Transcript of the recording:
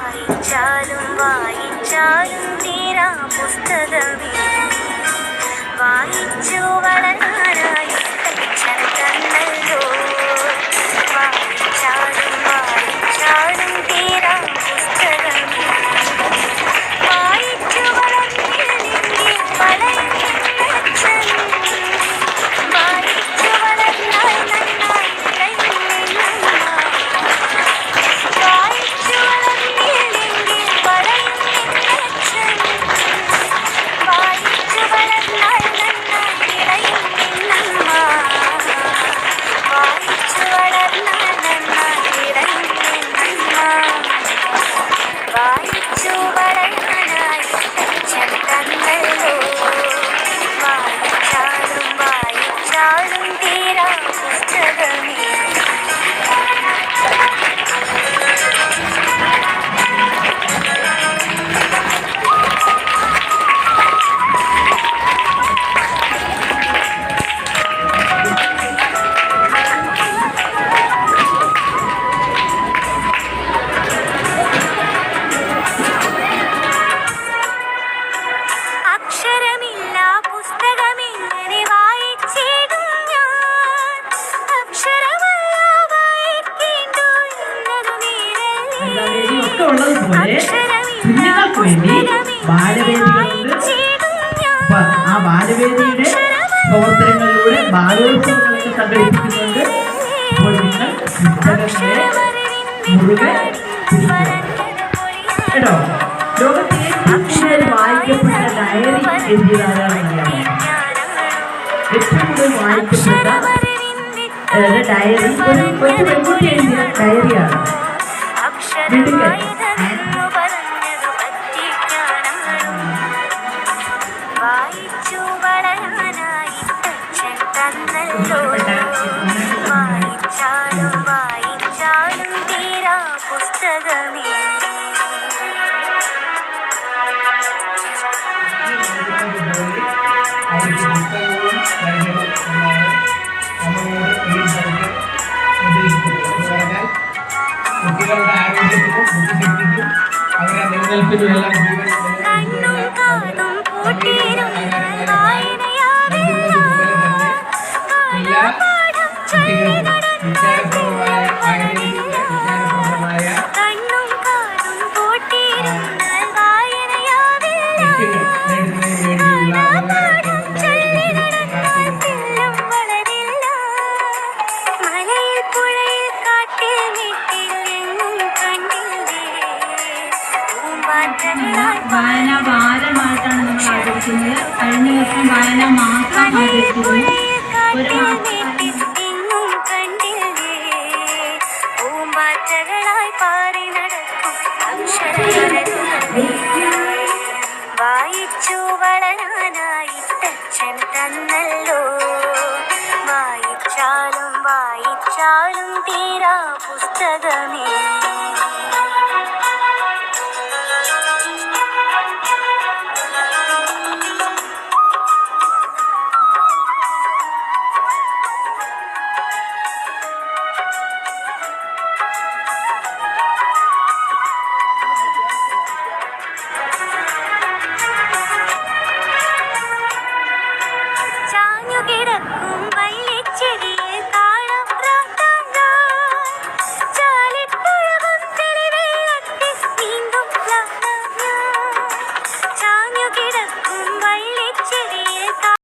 വായിച്ചാലും വായിച്ചാലും തീരാ പുസ്തകമേ വായിച്ചു വളരാനായി അച്ഛൻ തന്നല്ലോ വായിച്ചാലും വായിച്ചാലും തീരാ പുസ്തകമേ വായിച്ചു വളർന്നില്ലെങ്കിൽ വളയച്ഛൻ വായിച്ചു വളർന്നാൽ നന്നായി വായിച്ചു വളർന്നില്ലെങ്കിൽ വളയച്ഛൻ വായിച്ചു വളർന്നാൽ നന്നായി വായിച്ചു വളർന്നാൽ നന്നായി വായിച്ചു വളരാനായി അച്ഛൻ തന്നല്ലോ വായിച്ചാലും വായിച്ചാലും തീരാ പുസ്തകമേ അക്ഷരമില്ല പുസ്തകമെങ്ങനെ വായിച്ചിടും ഞാൻ അക്ഷരമല്ല വായിക്കേണ്ടു എന്നതു ഒക്കെ ഉള്ളതുപോലെ കുഞ്ഞുങ്ങൾക്ക് വേണ്ടി ബാലവേദികളുണ്ട്. ആ ബാലവേദിയുടെ പ്രവർത്തനങ്ങളിലൂടെ ബാലോത്സവങ്ങളൊക്കെ സംഘടിപ്പിക്കുന്നുണ്ട്. അപ്പോൾ നിങ്ങൾ പുസ്തകങ്ങളെ മുഴുവൻ കേട്ടോ. ലോകത്തെ ഏറ്റവും വായിക്കപ്പെട്ട ഡയറി എഴുതിയതാരാണെന്നറിയാമോ? ഏറ്റവും കൂടുതൽ വായിക്കപ്പെട്ട ഡയറി ഒരു പെൺകുട്ടി എഴുതിയ ഡയറിയാണ്. വായിച്ചു വളരാനായി അച്ഛൻ തന്നല്ലോ വായിച്ചാലും വായിച്ചാലും തീരാ പുസ്തകമേ കുട്ടികളുടെ ആരോഗ്യത്തിനും ബുദ്ധിശക്തിക്കും അവരുടെ നിലനിൽപ്പിനും എല്ലാം കണ്ണും കാതും പൂട്ടിയിരുന്നാൽ വായനയാവില്ല കാണാപാഠം ചൊല്ലി നടന്നാൽ കണ്ണും കാതും പൂട്ടിയിരുന്നാൽ വായനയാവില്ല കാണാപാഠം ചൊല്ലി നടന്നാൽ തെല്ലും വളരില്ല മലയിൽ പുഴയിൽ കാട്ടിൽ വീട്ടിൽ എങ്ങും കണ്ടില്ലേ പൂമ്പാറ്റകളാൽ വായനാ വാരമായിട്ടാണ് നമ്മൾ ആചരിക്കുന്നത്. കഴിഞ്ഞ ദിവസം വായനാ മാസം ആചരിച്ചിരുന്നു. ഒരു മാസം